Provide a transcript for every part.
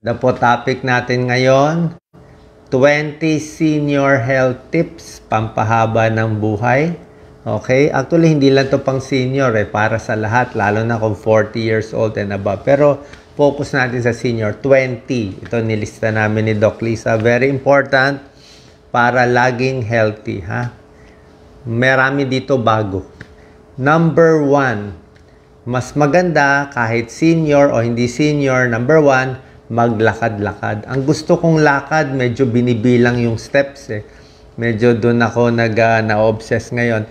Na po topic natin ngayon, 20 senior health tips pampahaba ng buhay. Okay? Actually, hindi lang to pang senior para sa lahat, lalo na kung 40 years old and above. Pero focus natin sa senior, 20. Ito nilista namin ni Doc Lisa. Very important para laging healthy, ha? Marami dito bago. Number 1, mas maganda kahit senior o hindi senior, number 1, maglakad-lakad. Ang gusto kong lakad, medyo binibilang yung steps Medyo doon ako na-obsess ngayon.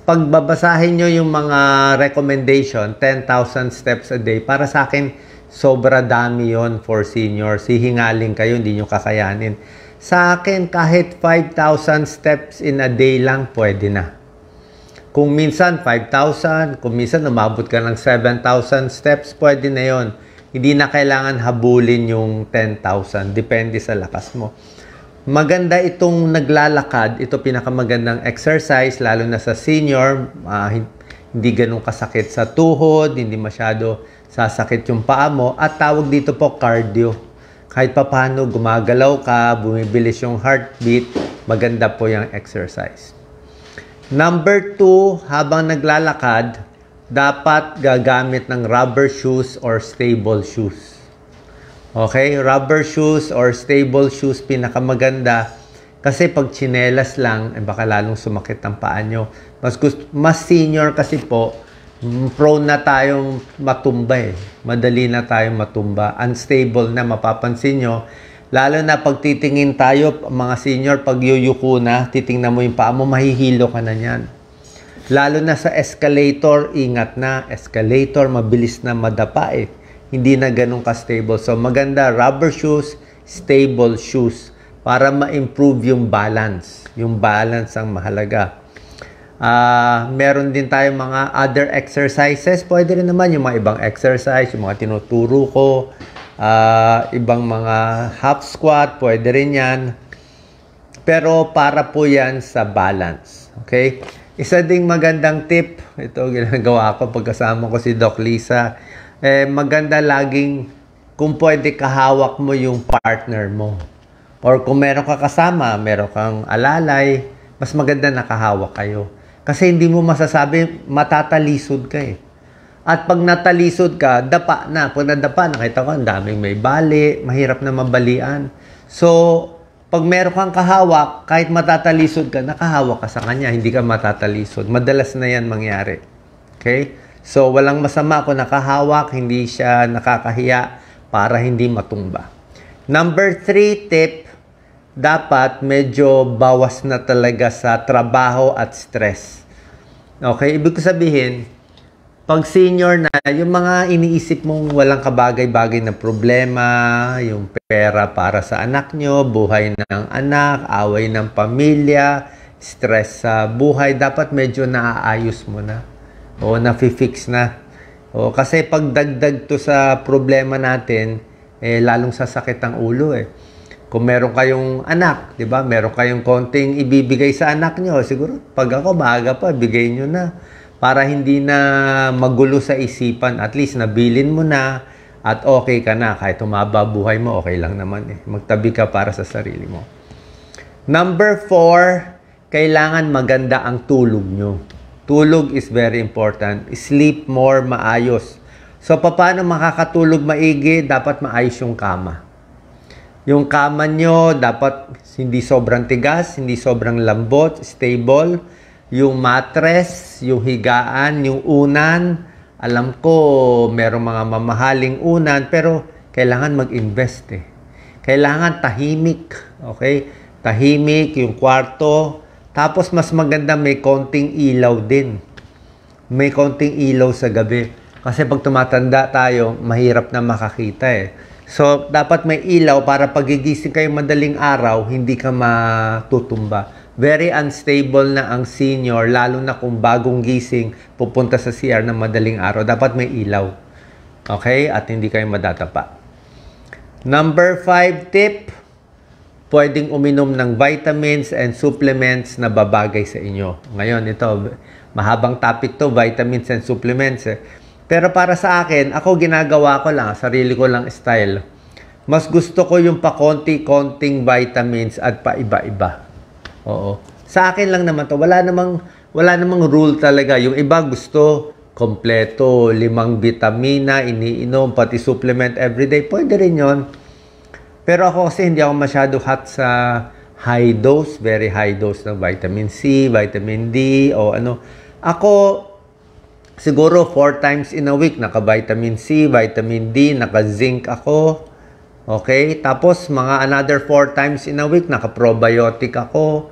Pagbabasahin nyo yung mga recommendation, 10,000 steps a day, para sa akin, sobra dami yon for seniors. Hihingaling kayo, hindi nyo kakayanin. Sa akin, kahit 5,000 steps in a day lang, pwede na. Kung minsan 5,000, kung minsan umabot ka ng 7,000 steps, pwede na yon. Hindi na kailangan habulin yung 10,000. Depende sa lakas mo. Maganda itong naglalakad. Ito pinakamagandang exercise, lalo na sa senior. Hindi ganun kasakit sa tuhod, hindi masyado sasakit yung paa mo. At tawag dito po cardio. Kahit papano gumagalaw ka, bumibilis yung heartbeat, maganda po yung exercise. Number 2, habang naglalakad, dapat gagamit ng rubber shoes or stable shoes. Okay? Rubber shoes or stable shoes, pinakamaganda. Kasi pag tsinelas lang, baka lalong sumakit ang paa nyo. Mas senior kasi po, prone na tayong matumba Madali na tayong matumba. Unstable na, mapapansin nyo. Lalo na pag titingin tayo, mga senior, pag yuyuko na, titingnan mo yung paa mo, mahihilo ka na yan. Lalo na sa escalator, ingat na. Escalator, mabilis na madapa Hindi na ganun ka-stable. So, maganda, rubber shoes, stable shoes, para ma-improve yung balance. Yung balance ang mahalaga. Meron din tayong mga other exercises. Pwede rin naman yung mga ibang exercise, yung mga tinuturo ko. Ibang mga half squat, pwede rin yan. Pero para po yan sa balance. Okay? Isa ding magandang tip, ito ginagawa ko pagkasama ko si Doc Lisa, maganda laging kung pwede kahawak mo yung partner mo. Or kung meron ka kasama, meron kang alalay, mas maganda nakahawak kayo. Kasi hindi mo masasabi, matatalisod ka At pag natalisod ka, dapa na. Pag nadapa, nakita ko, ang daming may bali, mahirap na mabalian. So, pag meron kang kahawak, kahit matatalisod ka, nakahawak ka sa kanya, hindi ka matatalisod. Madalas na yan mangyari. Okay? So, walang masama kung nakahawak, hindi siya nakakahiya para hindi matumba. Number 3 tip, dapat medyo bawas na talaga sa trabaho at stress. Okay? Ibig ko sabihin, pag senior na, yung mga iniisip mong walang kabagay-bagay na problema, yung pera para sa anak nyo, buhay ng anak, away ng pamilya, stress sa buhay, dapat medyo naaayos mo na. O nafi-fix na. O, kasi pag dagdag to sa problema natin, lalong sasakit ang ulo Kung meron kayong anak, di ba? Meron kayong konting ibibigay sa anak nyo, siguro pag ako, maaga pa, bigay nyo na. Para hindi na magulo sa isipan, at least nabilin mo na at okay ka na. Kahit humaba buhay mo, okay lang naman Magtabi ka para sa sarili mo. Number 4, kailangan maganda ang tulog nyo. Tulog is very important. Sleep more, maayos. So, paano makakatulog maigi? Dapat maayos yung kama. Yung kama nyo, dapat hindi sobrang tigas, hindi sobrang lambot, stable. Yung mattress, yung higaan, yung unan. Alam ko, merong mga mamahaling unan, pero kailangan mag-invest Kailangan tahimik, okay? Tahimik yung kwarto. Tapos mas maganda may konting ilaw din. May konting ilaw sa gabi. Kasi pag tumatanda tayo, mahirap na makakita So, dapat may ilaw para pagigising kayo madaling araw, hindi ka matutumba. Very unstable na ang senior, lalo na kung bagong gising, pupunta sa CR ng madaling araw. Dapat may ilaw. Okay? At hindi kayo madatapa. Number 5 tip, pwedeng uminom ng vitamins and supplements na babagay sa inyo. Ngayon, ito, mahabang topic to, vitamins and supplements Pero para sa akin, ako ginagawa ko lang, sarili ko lang style. Mas gusto ko yung pa-konti-konting vitamins at pa-iba-iba. Oo. Sa akin lang naman to, wala namang rule talaga. Yung iba gusto kompleto, 5 vitamina, iniinom, pati supplement everyday. Pwede rin yon. Pero ako kasi hindi ako masyado hot sa high dose, very high dose ng vitamin C, vitamin D, o ano. Ako, siguro 4 times in a week, naka-vitamin C, vitamin D, naka-zinc ako. Okay? Tapos, mga another 4 times in a week, naka-probiotic ako.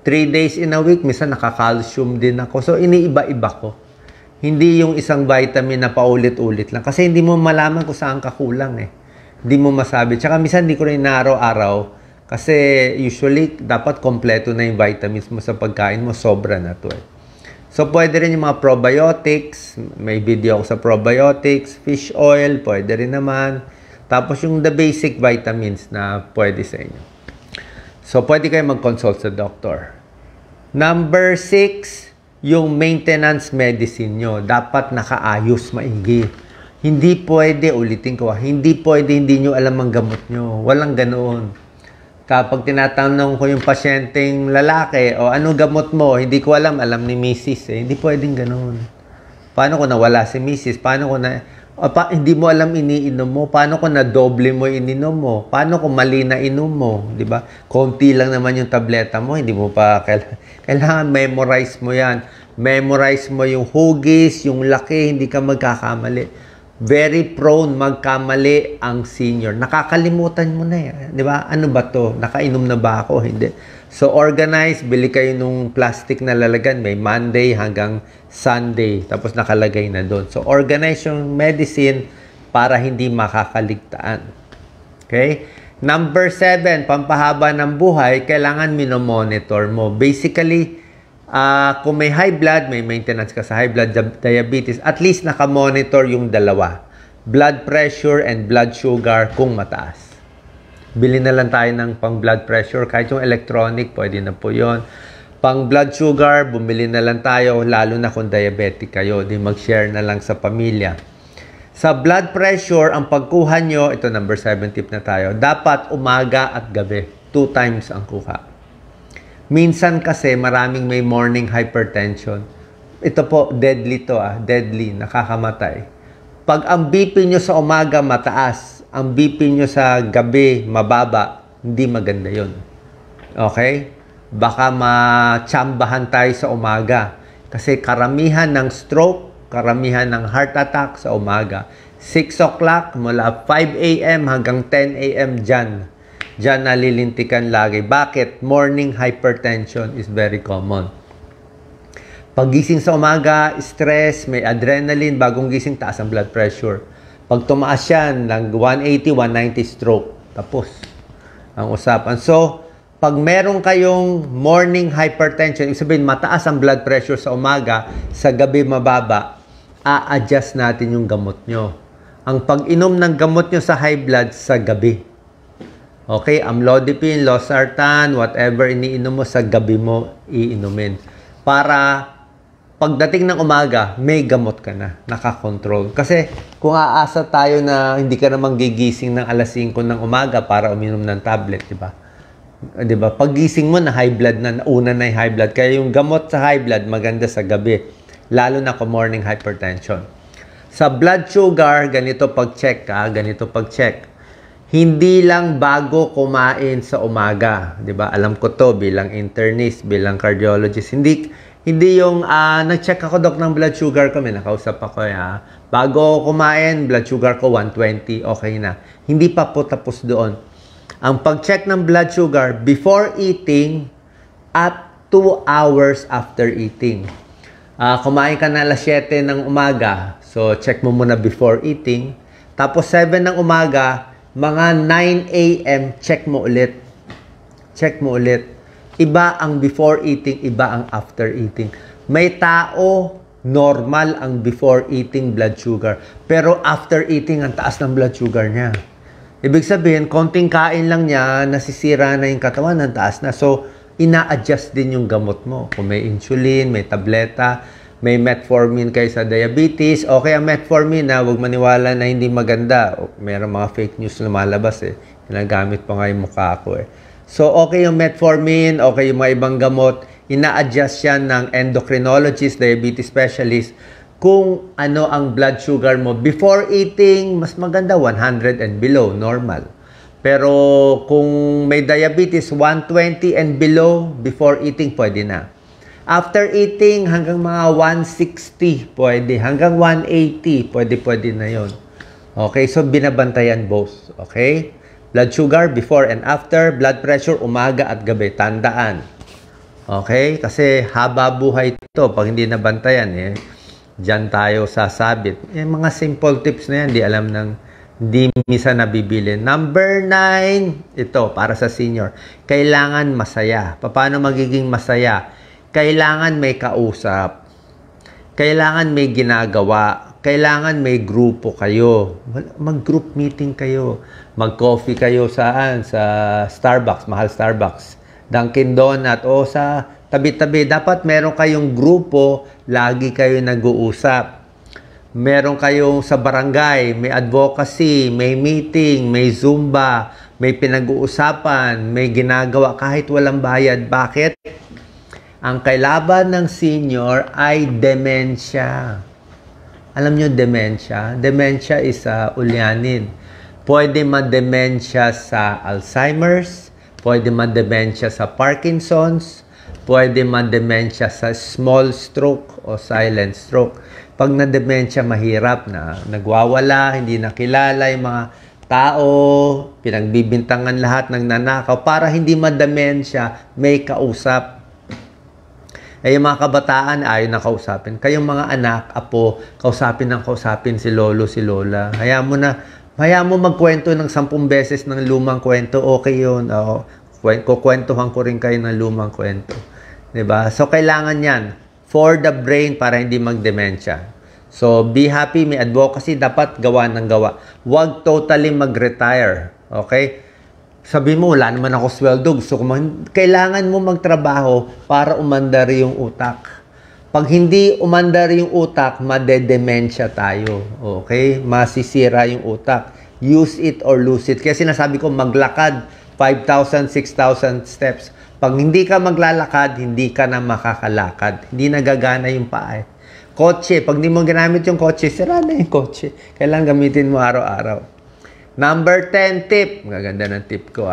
3 days in a week, minsan naka-calcium din ako. So, iniiba-iba ko. Hindi yung isang vitamin na paulit-ulit lang. Kasi hindi mo malaman kung saan ka kulang eh. Hindi mo masabi. Tsaka minsan hindi ko rin araw-araw. Kasi usually, dapat kompleto na yung vitamins mo sa pagkain mo. Sobra na to eh. So, pwede rin yung mga probiotics. May video ako sa probiotics. Fish oil, pwede rin naman. Tapos yung the basic vitamins na pwede sa inyo. So, pwede kayo mag-consult sa doctor. Number 6, yung maintenance medicine nyo. Dapat nakaayos, maigi. Hindi pwede, ulitin ko, hindi pwede hindi nyo alam ang gamot nyo. Walang ganoon. Kapag tinatanong ko yung pasyenteng lalaki, o ano gamot mo, hindi ko alam ni Mrs. Hindi pwedeng ganoon. Paano kung nawala si Mrs.? Paano kung hindi mo alam iniinom mo? Paano kung na-doble mo ininom mo? Paano kung mali na inom mo? Diba? Konti lang naman yung tableta mo, hindi mo pa kailangan memorize mo yan. Memorize mo yung hugis, yung laki, hindi ka magkakamali. Very prone magkamali ang senior. Nakakalimutan mo na yan. Di ba? Ano ba to? Nakainom na ba ako? Hindi. So, organize. Bili kayo nung plastic na lalagyan. May Monday hanggang Sunday. Tapos nakalagay na doon. So, organize yung medicine para hindi makakaligtaan. Okay? Number 7, pampahaba ng buhay, kailangan minomonitor mo. Basically, kung may high blood, may maintenance ka sa high blood, diabetes, at least nakamonitor yung dalawa. Blood pressure and blood sugar kung mataas. Bili na lang tayo ng pang blood pressure. Kahit yung electronic, pwede na po yun. Pang blood sugar, bumili na lang tayo, lalo na kung diabetic kayo. Di mag-share na lang sa pamilya. Sa blood pressure, ang pagkuha nyo, ito number 7 tip na tayo, dapat umaga at gabi. 2 times ang kuha. Minsan kasi maraming may morning hypertension. Ito po, deadly to deadly, nakakamatay. Pag ang BP nyo sa umaga mataas, ang BP nyo sa gabi mababa, hindi maganda yon. Okay? Baka matsambahan tayo sa umaga. Kasi karamihan ng stroke, karamihan ng heart attack sa umaga. 6 o'clock mula 5 a.m. hanggang 10 a.m. Diyan nalilintikan lagi. Bakit? Morning hypertension is very common. Paggising sa umaga, stress, may adrenaline, bagong gising, taas ang blood pressure. Pag tumaas yan, ng 180, 190 stroke. Tapos ang usapan. So, pag meron kayong morning hypertension, ibig sabihin mataas ang blood pressure sa umaga, sa gabi mababa, a-adjust natin yung gamot nyo. Ang pag-inom ng gamot nyo sa high blood sa gabi. Okay, amlodipine, losartan, whatever iniinom mo sa gabi mo, iinumin. Para pagdating ng umaga, may gamot ka na, nakakontrol. Kasi kung aasa tayo na hindi ka naman gigising ng alas 5 ng umaga para uminom ng tablet, di ba? Di ba? Paggising mo na high blood na, una na yung high blood. Kaya yung gamot sa high blood, maganda sa gabi. Lalo na kung morning hypertension. Sa blood sugar, ganito pag-check ganito pag-check. Hindi lang bago kumain sa umaga. Di ba? Alam ko to bilang internist, bilang cardiologist. Hindi yung nag-check ako doc ng blood sugar ko, may nakausap ako bago kumain, blood sugar ko 120, okay na. Hindi pa po tapos doon. Ang pag-check ng blood sugar before eating at 2 hours after eating. Kumain ka na alas 7 ng umaga, so check mo muna before eating. Tapos 7 ng umaga, mga 9 a.m., check mo ulit. Check mo ulit. Iba ang before eating, iba ang after eating. May tao, normal ang before eating blood sugar. Pero after eating, ang taas ng blood sugar niya. Ibig sabihin, konting kain lang niya, nasisira na yung katawan, ang taas na. So, ina-adjust din yung gamot mo. Kung may insulin, may tableta, may metformin kayo sa diabetes, okay ang metformin na huwag maniwala na hindi maganda. Meron mga fake news lumalabas ginagamit pa nga yung mukha ko So, okay yung metformin, okay yung mga ibang gamot, ina-adjust yan ng endocrinologist, diabetes specialist, kung ano ang blood sugar mo. Before eating, mas maganda 100 and below, normal. Pero kung may diabetes, 120 and below, before eating, pwede na. After eating, hanggang mga 160, pwede. Hanggang 180, pwede na yon. Okay, so binabantayan both. Okay? Blood sugar, before and after. Blood pressure, umaga at gabi. Tandaan. Okay? Kasi haba buhay ito. Pag hindi nabantayan, dyan tayo sasabit. Mga simple tips na yan, di misa nabibili. Number 9, ito, para sa senior. Kailangan masaya. Paano magiging masaya? Kailangan may kausap. Kailangan may ginagawa. Kailangan may grupo kayo. Mag-group meeting kayo. Mag-coffee kayo saan? Sa Starbucks, mahal Starbucks. Dunkin Donut o sa tabi-tabi. Dapat meron kayong grupo, lagi kayo nag-uusap. Meron kayong sa barangay, may advocacy, may meeting, may Zumba, may pinag-uusapan, may ginagawa kahit walang bayad. Bakit? Ang kailaban ng senior ay dementia. Alam nyo dementia? Dementia is ulyanin. Pwede ma-dementia sa Alzheimer's, pwede ma-dementia sa Parkinson's, pwede ma-dementia sa small stroke o silent stroke. Pag na-dementia, mahirap na. Nagwawala, hindi nakilala yung mga tao, pinagbibintangan lahat ng nanakaw. Para hindi ma-dementia, may kausap. Yung mga kabataan, ayaw na kausapin. Kayong mga anak, apo, kausapin si lolo, si lola. Hayaan mo magkwento ng 10 beses ng lumang kwento, okay yun. Kukwentuhan ko rin kayo ng lumang kwento. Diba? So, kailangan yan for the brain para hindi mag-dementia. So, be happy, may advocacy, dapat gawa ng gawa. Huwag totally mag-retire. Okay? Sabi mo, wala naman ako sweldo. Kailangan mo magtrabaho para umandar yung utak. Pag hindi umandar yung utak, madedementia tayo. Okay? Masisira yung utak. Use it or lose it. Kaya sinasabi ko, maglakad 5,000, 6,000 steps. Pag hindi ka maglalakad, hindi ka na makakalakad. Hindi nagagana yung paa. Kotse, pag hindi mo ginamit yung kotse, sira na yung kotse. Kailangan gamitin mo araw-araw. Number 10 tip. Maganda ng tip ko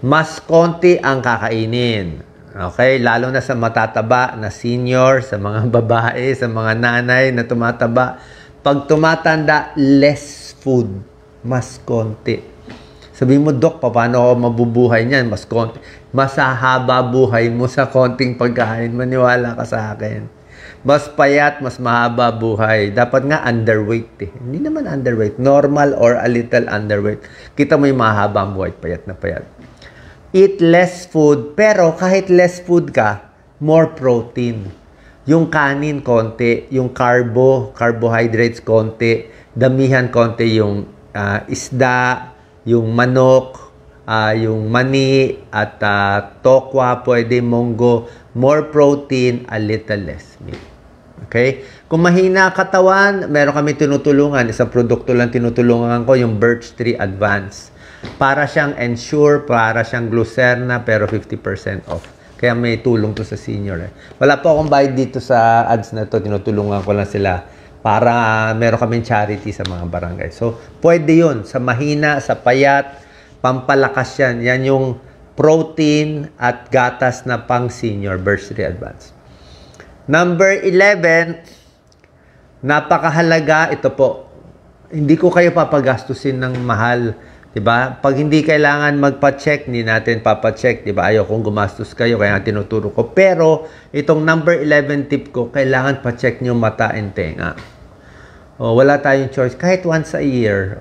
Mas konti ang kakainin. Okay? Lalo na sa matataba na senior, sa mga babae, sa mga nanay na tumataba. Pag tumatanda, less food. Mas konti. Sabihin mo, Dok, paano ako mabubuhay niyan? Mas konti. Mas hahaba buhay mo sa konting pagkain. Maniwala ka sa akin. Mas payat, mas mahaba buhay. Dapat nga underweight Hindi naman underweight. Normal or a little underweight. Kita mo yung mahabang buhay. Payat na payat. Eat less food. Pero kahit less food ka, more protein. Yung kanin, konti. Yung carbohydrates, konti. Damihan, konti. Yung isda, yung manok, yung mani, at tokwa, pwede, monggo. More protein, a little less meat. Okay? Kung mahina katawan, meron kami tinutulungan. Isang produkto lang tinutulungan ko, yung Birch Tree Advance. Para siyang Ensure, para siyang Glucerna, pero 50% off. Kaya may tulong to sa senior. Wala po akong bayad dito sa ads na to. Tinutulungan ko lang sila para meron kaming charity sa mga barangay. So, pwede yun. Sa mahina, sa payat, pampalakas yan. Yan yung protein at gatas na pang senior, Birch Tree Advance. Number 11, napakahalaga, ito po, hindi ko kayo papagastusin ng mahal, diba? Pag hindi kailangan magpa-check, hindi natin papacheck, diba? Ayaw kong gumastos kayo, kaya tinuturo ko. Pero, itong number 11 tip ko, kailangan pa-check nyo mata and tenga. Wala tayong choice, kahit once a year.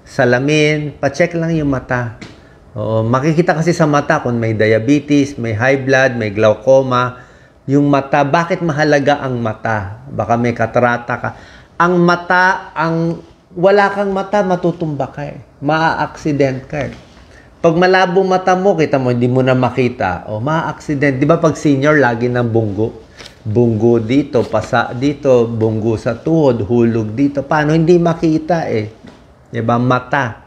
Salamin, pa-check lang yung mata. Makikita kasi sa mata kung may diabetes, may high blood, may glaucoma. Yung mata, bakit mahalaga ang mata? Baka may katarata ka. Ang mata, wala kang mata, matutumba ka maa-accident ka Pag malabo mata mo, kita mo, hindi mo na makita. Maa-accident. Di ba pag senior, lagi ng bunggo? Bunggo dito, pasa dito, bunggo sa tuhod, hulog dito. Paano hindi makita eh? Diba? Mata.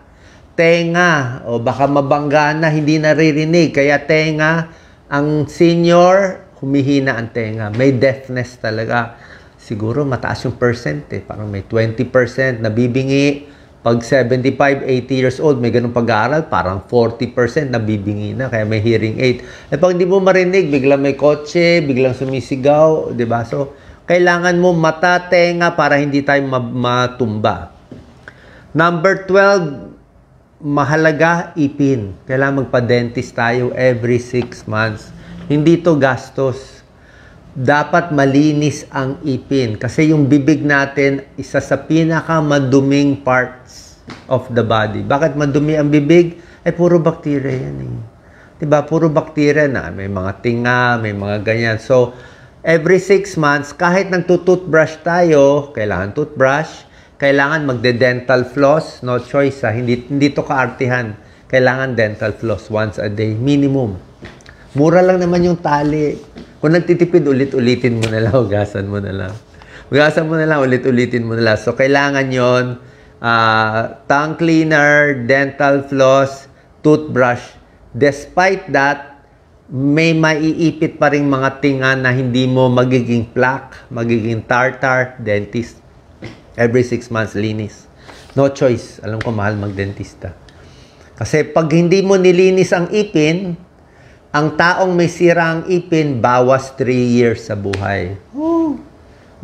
Tenga, o baka mabangga na, hindi naririnig. Kaya tenga, ang senior, humihina ang tenga. May deafness talaga. Siguro mataas yung percent eh. Parang may 20% nabibingi. Pag 75, 80 years old, may ganung pag-aaral, parang 40% nabibingi na, kaya may hearing aid. Eh pag hindi mo marinig, biglang may kotse, biglang sumisigaw, di ba? So, kailangan mo mata, tenga para hindi tayo matumba. Number 12, mahalaga, ipin. Kailangan magpa-dentist tayo every 6 months. Hindi to gastos. Dapat malinis ang ipin. Kasi yung bibig natin, isa sa pinakamaduming parts of the body. Bakit madumi ang bibig? Eh, puro bacteria yan eh. Diba? Puro bacteria na. May mga tinga, may mga ganyan. So, every 6 months, kahit nagtutoothbrush tayo, kailangan toothbrush, kailangan magde-dental floss, no choice ha. Hindi to kaartihan. Kailangan dental floss once a day, minimum. Mura lang naman yung tali. Kung nagtitipid, ulit-ulitin mo na lang, hugasan mo na lang. Hugasan mo na lang, ulit-ulitin mo na lang. So, kailangan yon tongue cleaner, dental floss, toothbrush. Despite that, may maiipit pa rin mga tinga na hindi mo magiging plaque, magiging tartar, dentist. Every 6 months, linis. No choice. Alam ko, mahal mag-dentista. Kasi pag hindi mo nilinis ang ipin, ang taong may sira ang ipin, bawas 3 years sa buhay. Oh,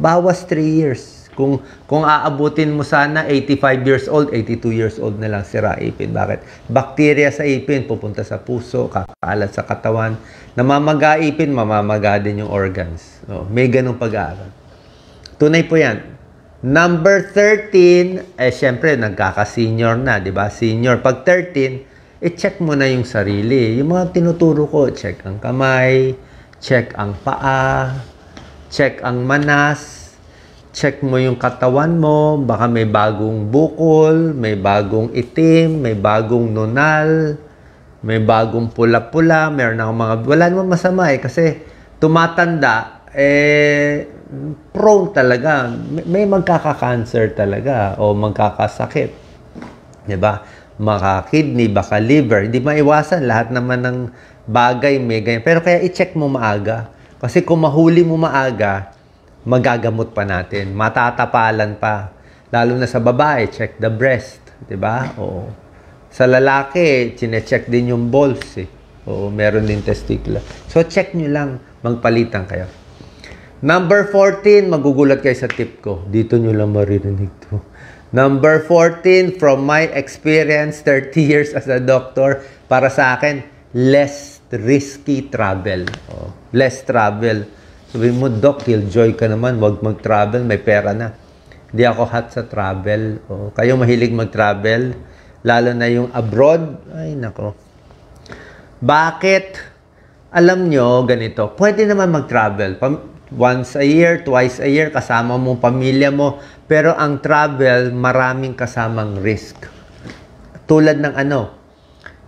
bawas 3 years. Kung aabutin mo sana, 85 years old, 82 years old na lang sira ipin. Bakit? Bacteria sa ipin, pupunta sa puso, kakaalat sa katawan. Namamaga ipin, mamamaga din yung organs. Oh, may ganung pag-aaral. Tunay po yan. Number 13, eh syempre, nagkaka-senior na, di ba? Senior. Pag 13, i-check mo na yung sarili. Yung mga tinuturo ko, check ang kamay, check ang paa, check ang manas, check mo yung katawan mo, baka may bagong bukol, may bagong itim, may bagong nunal, may bagong pula-pula, meron akong mga, wala naman masama eh, kasi tumatanda, prone talaga, may magkaka-cancer talaga, o magkakasakit, diba? Maka kidney, baka liver. Hindi maiwasan. Lahat naman ng bagay may ganyan. Pero kaya i-check mo maaga. Kasi kung mahuli mo maaga, magagamot pa natin. Matatapalan pa. Lalo na sa babae, check the breast. Diba? Oo. Sa lalaki, chine-check din yung balls eh. Oo, meron din testicular. So, check nyo lang. Magpalitan kayo. Number 14, magugulat kayo sa tip ko. Dito nyo lang maririnig to. Number 14, from my experience, 30 years as a doctor, para sa akin, less risky travel. Oh, less travel. Sabihin mo, Doc, killjoy ka naman, wag mag-travel, may pera na. Hindi ako hot sa travel. Oh, kayo mahilig mag-travel, lalo na yung abroad. Ay, nako. Bakit? Alam nyo, ganito, pwede naman mag-travel. Once a year, twice a year, kasama mo pamilya mo. Pero ang travel, maraming kasamang risk. Tulad ng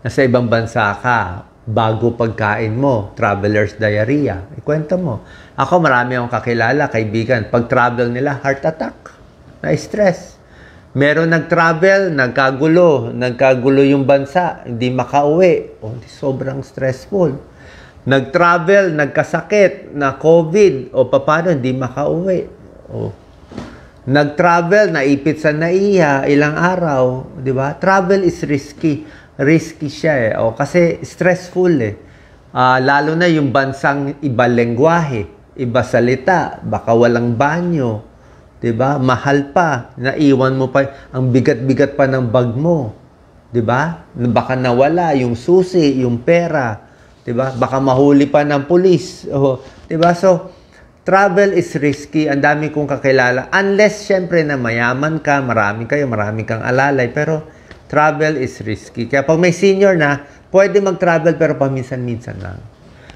nasa ibang bansa ka, bago pagkain mo, traveler's diarrhea. Ikwento mo. Ako, marami akong kakilala, kaibigan. Pag travel nila, heart attack. Na-stress. Meron nag-travel, nagkagulo yung bansa, hindi makauwi. Oh, sobrang stressful. Nag-travel, nagkasakit na COVID, o paano, hindi makauwi. O, nag-travel, naipit sa naiya, ilang araw, di ba? Travel is risky. Risky siya eh. O, kasi stressful eh. Lalo na yung bansang iba lengguwahe, iba salita, baka walang banyo, di ba? Mahal pa, naiwan mo pa, ang bigat-bigat pa ng bag mo, di ba? Baka nawala yung susi, yung pera, diba? Baka mahuli pa ng pulis. Oh, diba? So, travel is risky. Ang dami kong kakilala. Unless, syempre, na mayaman ka, marami kang alalay. Pero, travel is risky. Kaya pag may senior na, pwede mag-travel pero paminsan-minsan lang.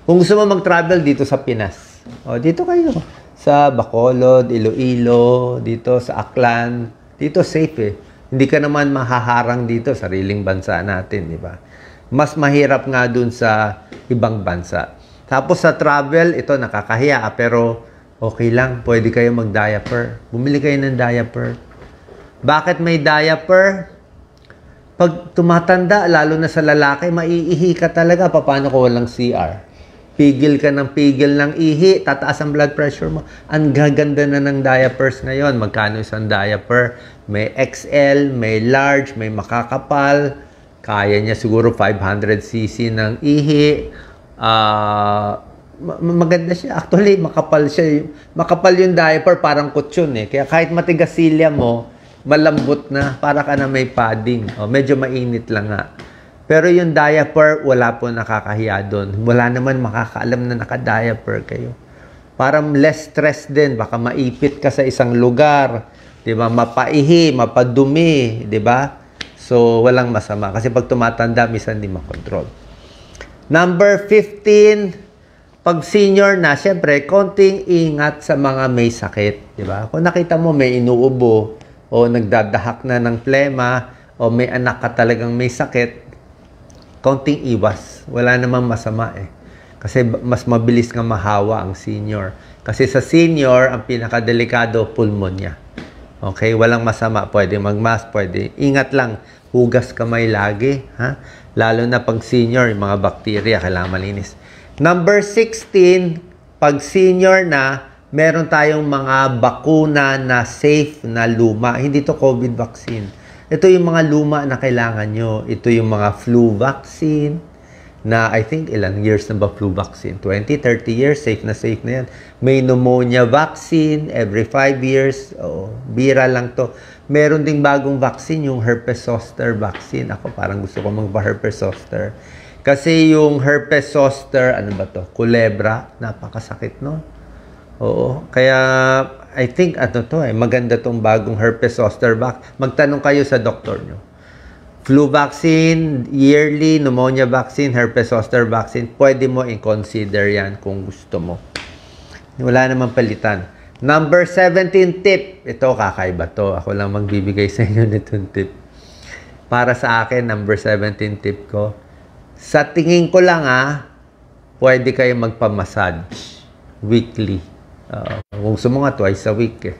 Kung gusto mo mag-travel dito sa Pinas, dito kayo. Sa Bacolod, Iloilo, dito sa Aklan. Dito safe eh. Hindi ka naman mahaharang dito, sariling bansa natin, di ba? Mas mahirap nga dun sa ibang bansa. Tapos sa travel, ito nakakahiya, pero Okay lang, pwede kayo mag-diaper. Bumili kayo ng diaper. Bakit may diaper? Pag tumatanda, lalo na sa lalaki, maiihi ka talaga. Paano ko walang CR? Pigil ka ng pigil ng ihi, tataas ang blood pressure mo. Ang gaganda na ng diapers ngayon. Magkano isang diaper? May XL, may large, may makakapal. Kaya niya siguro 500cc ng ihi. Maganda siya. Actually, makapal siya. Makapal yung diaper, parang kutsyon eh. Kaya kahit matigas silya mo, malambot na, para ka na may padding. Medyo mainit lang nga. Pero yung diaper, wala po nakakahiya doon. Wala naman makakaalam na naka-diaper kayo. Parang less stress din. Baka maipit ka sa isang lugar. Diba? Mapaihi, mapadumi. Diba? So, walang masama. Kasi pag tumatanda, minsan di makontrol. Number 15, pag senior na, syempre, konting ingat sa mga may sakit. Diba? Kung nakita mo may inuubo, o nagdadahak na ng plema, o may anak ka talagang may sakit, konting iwas. Wala namang masama eh. Kasi mas mabilis nga mahawa ang senior. Kasi sa senior, ang pinakadelikado, pulmonya. Okay? Walang masama. Pwede mag-mask, pwede. Ingat lang. Hugas kamay lagi. Ha? Lalo na pag senior, yung mga bakterya, kailangan malinis. Number 16, pag senior na, meron tayong mga bakuna na safe na luma. Hindi to COVID vaccine. Ito yung mga luma na kailangan nyo. Ito yung mga flu vaccine na I think ilang years na ba flu vaccine? 20, 30 years, safe na yan. May pneumonia vaccine every 5 years. Bira lang to. Meron ding bagong vaccine, yung herpes zoster vaccine. Ako parang gusto ko magpa-herpes zoster. Kasi yung herpes zoster, ano ba to? Kulebra, napakasakit no? Oo. Kaya I think maganda tong bagong herpes zoster vaccine. Magtanong kayo sa doktor nyo. Flu vaccine, yearly, pneumonia vaccine, herpes zoster vaccine, pwede mo i-consider yan kung gusto mo. Wala namang palitan. Number 17 tip. Ito, kakaiba to. Ako lang magbibigay sa inyo nitong tip. Para sa akin, number 17 tip ko. Sa tingin ko lang pwede kayo magpa-massage weekly. Kung gusto mo nga twice a week eh.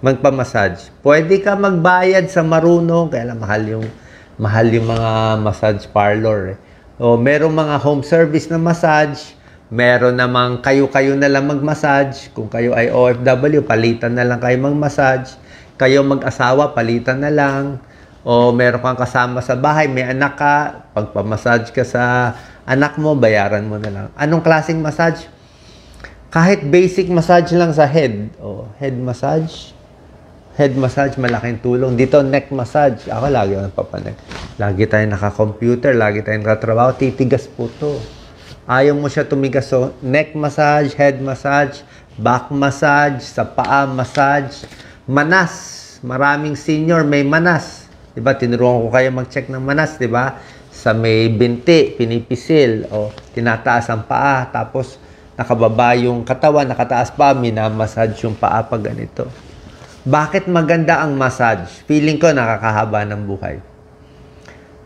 Magpa-massage. Pwede ka magbayad sa marunong, kaya lang mahal yung mga massage parlor eh. Merong mga home service na massage, meron namang kayo-kayo na lang mag-massage. Kung kayo ay OFW, palitan na lang kayo mag-massage. Kayo mag-asawa, palitan na lang. O meron kang kasama sa bahay, may anak ka, pagpa-massage ka sa anak mo, bayaran mo na lang. Anong klaseng massage? Kahit basic massage lang sa head. Head massage. Head massage, malaking tulong. Dito, neck massage. Ako lagi ako nagpapanek. Lagi tayo naka-computer, lagi tayo nakatrabaho. Titigas po to. Ayaw mo siya tumigas. So, neck massage, head massage, back massage, sa paa massage. Manas. Maraming senior may manas. Diba? Tinuruan ko kayo mag-check ng manas, diba? Sa may binti, pinipisil. Tinataas ang paa. Tapos, nakababa yung katawan, nakataas pa, minamassage yung paa pag ganito. Bakit maganda ang massage? Feeling ko nakakahaba ng buhay.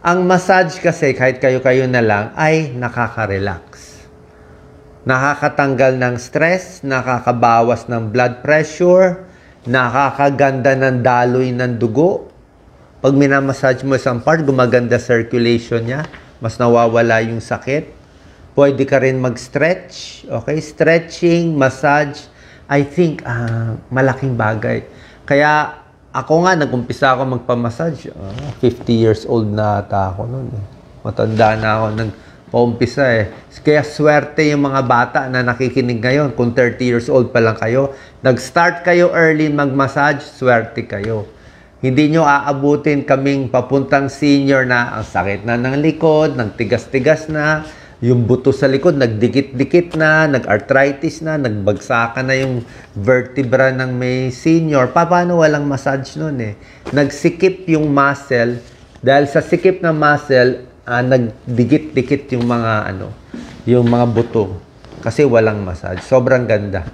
Ang massage kasi, kahit kayo-kayo na lang, ay nakaka-relax. Nakakatanggal ng stress, nakakabawas ng blood pressure, nakakaganda ng daloy ng dugo. Pag minamassage mo isang part, gumaganda circulation niya, mas nawawala yung sakit. Pwede ka rin mag-stretch. Okay? Stretching, massage, I think, malaking bagay. Kaya, ako nga, nag-umpisa ako magpa-massage. 50 years old na ata ako noon. Matanda na ako nag-umpisa eh. Kaya swerte yung mga bata na nakikinig ngayon. Kung 30 years old pa lang kayo, nag-start kayo early mag-massage, swerte kayo. Hindi nyo aabutin kaming papuntang senior na ang sakit na ng likod, nagtigas-tigas na, yung buto sa likod, nagdikit-dikit na, nag-arthritis na, nagbagsakan na yung vertebra ng may senior. Paano walang massage nun eh? Nagsikip yung muscle. Dahil sa sikip ng muscle, nagdikit-dikit yung mga buto. Kasi walang massage. Sobrang ganda.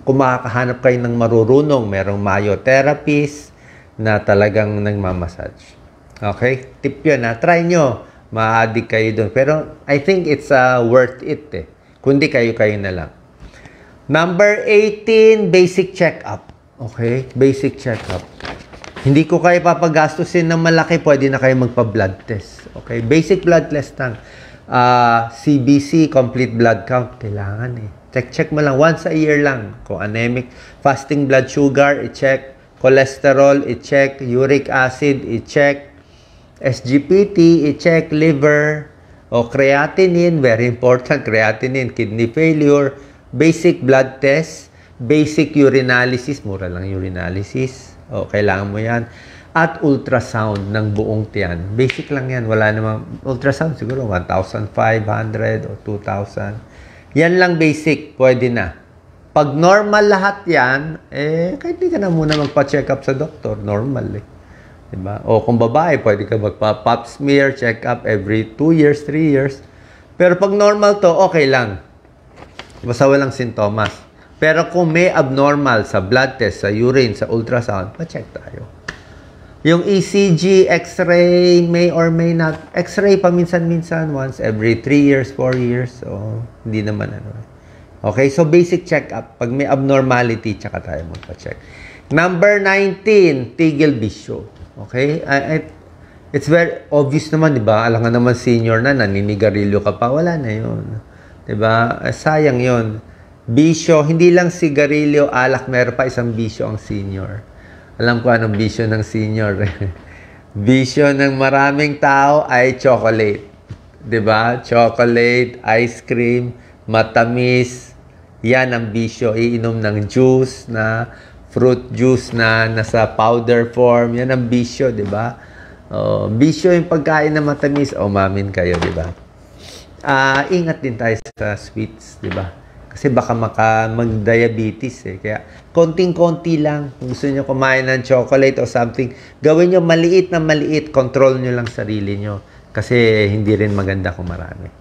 Kung makakahanap kayo ng marurunong, merong myotherapist na talagang nagmamassage. Okay? Tip yun try nyo. Ma-addict kayo doon. Pero I think it's worth it eh. Kundi kayo na lang. Number 18, basic check-up. Okay? Basic check-up. Hindi ko kayo papagastusin ng malaki, pwede na kayo magpa-blood test. Okay? Basic blood test lang. CBC, complete blood count, kailangan eh. Check mo lang, once a year lang. Kung anemic, fasting blood sugar, i-check. Cholesterol, i-check. Uric acid, i-check. SGPT, i-check. Liver, o creatinine, very important, creatinine, kidney failure. Basic blood test, basic urinalysis, mura lang urinalysis. O, kailangan mo yan. At ultrasound ng buong tiyan. Basic lang yan. Wala namang ultrasound, siguro 1,500 o 2,000. Yan lang basic, pwede na. Pag normal lahat yan, kahit di ka na muna magpa-check up sa doktor, normal eh. Diba? O kung babae, pwede ka magpa-pap smear, check up every 2 years, 3 years. Pero pag normal to, okay lang. Basta walang sintomas. Pero kung may abnormal sa blood test, sa urine, sa ultrasound, pa-check tayo. Yung ECG, X-ray, may or may not. X-ray paminsan-minsan, once every 3 years, 4 years. So, hindi naman ano. Okay, so basic check-up. Pag may abnormality, tsaka tayo magpa-check. Number 19, tigil bisyo. Okay? It's very obvious naman, di ba? Alam nga naman senior na, naninigarilyo ka pa. Wala na yun. Diba? Sayang yon. Bisyo, hindi lang sigarilyo, alak, meron pa isang bisyo ang senior. Alam ko anong bisyo ng senior. Bisyo ng maraming tao ay chocolate. Diba? Chocolate, ice cream, matamis. Yan ang bisyo. Iinom ng juice na, fruit juice na nasa powder form. Yan ang bisyo, diba? Bisyo yung pagkain na matamis. Mamin kayo, diba? Ingat din tayo sa sweets, di ba? Kasi baka mag-diabetes eh. Kaya konting-konti lang. Kung gusto niyo kumain ng chocolate o something, gawin niyo maliit na maliit. Control niyo lang sarili niyo. Kasi hindi rin maganda kung marami.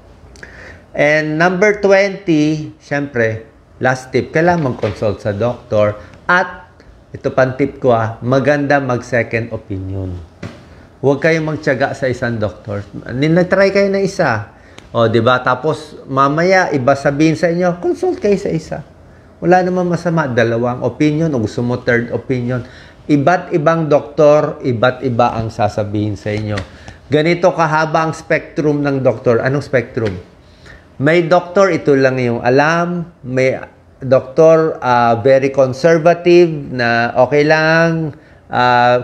And number 20, syempre, last tip, kailangan mag-consult sa doctor. At, ito pang tip ko maganda mag-second opinion. Huwag kayong magtiyaga sa isang doktor. Nag-try kayo na isa. Di ba? Tapos, mamaya, iba sabihin sa inyo, consult kayo sa isa. Wala naman masama. 2 opinion o gusto mo 3rd opinion. Iba't ibang doktor, iba't iba ang sasabihin sa inyo. Ganito kahaba ang spectrum ng doktor. Anong spectrum? May doktor, ito lang yung alam. May doktor, very conservative, na okay lang,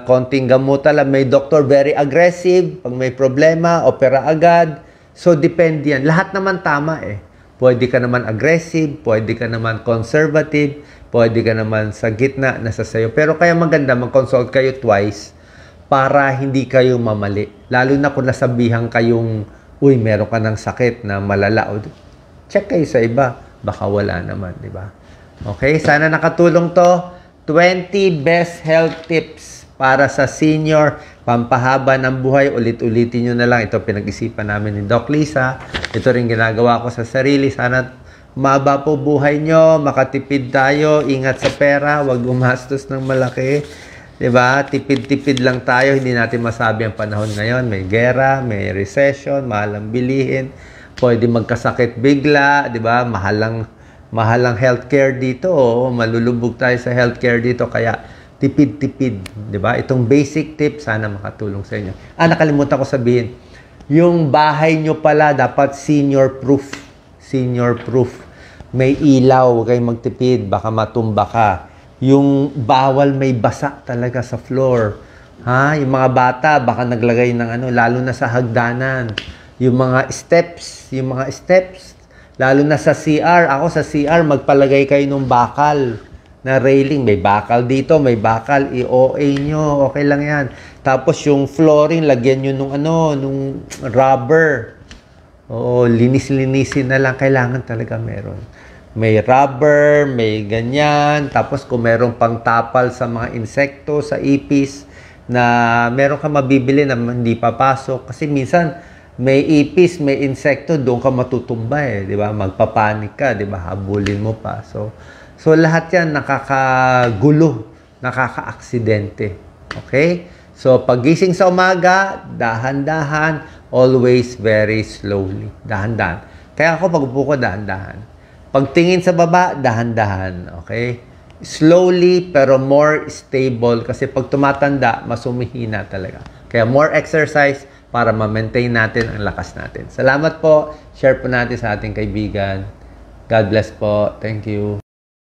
konting gamutan lang. May doktor, very aggressive. Pag may problema, opera agad. So, depende yan. Lahat naman tama eh. Pwede ka naman aggressive, pwede ka naman conservative, pwede ka naman sa gitna, nasa sayo. Pero kaya maganda, mag-consult kayo twice para hindi kayo mamali. Lalo na kung nasabihan kayong, uy, meron ka ng sakit na malala. Check kayo sa iba. Baka wala naman, di ba? Okay, sana nakatulong to. 20 best health tips para sa senior, pampahaba ng buhay. Ulit-ulitin nyo na lang. Ito pinag-isipan namin ni Doc Lisa. Ito rin ginagawa ko sa sarili. Sana maba po buhay nyo, makatipid tayo, ingat sa pera, wag gumastos ng malaki. Diba? Tipid-tipid lang tayo. Hindi natin masabi ang panahon ngayon. May gera, may recession, mahal ang bilihin. Pwede magkasakit bigla. Diba? Mahalang healthcare dito. Malulubog tayo sa healthcare dito. Kaya tipid-tipid, di ba? Itong basic tip, sana makatulong sa inyo. Nakalimutan ko sabihin, yung bahay nyo pala dapat senior proof. Senior proof. May ilaw, huwag kayong magtipid, baka matumba ka. Yung bawal may basa talaga sa floor. Yung mga bata, baka naglagay ng lalo na sa hagdanan. Yung mga steps, lalo na sa CR. Ako sa CR, magpalagay kayo ng bakal na railing. May bakal dito, may bakal, i-OA nyo, okay lang yan. Tapos yung flooring, lagyan nyo nung rubber. Linis-linisin na lang, kailangan talaga meron. May rubber, may ganyan. Tapos kung meron pang tapal sa mga insekto, sa ipis, na meron ka mabibili na hindi papasok. Kasi minsan, may ipis, may insekto, doon ka matutumba eh, di ba? Magpapanik ka, di ba? Habulin mo pa. So lahat yan nakakagulo, nakaka-aksidente. Okay? So, pagising sa umaga, dahan-dahan, always very slowly. Dahan-dahan. Kaya ako pag-upo ko, dahan-dahan. Pagtingin sa baba, dahan-dahan. Okay? Slowly pero more stable kasi pag tumatanda, mas humihina talaga. Kaya more exercise para ma-maintain natin ang lakas natin. Salamat po. Share po natin sa ating kaibigan. God bless po. Thank you.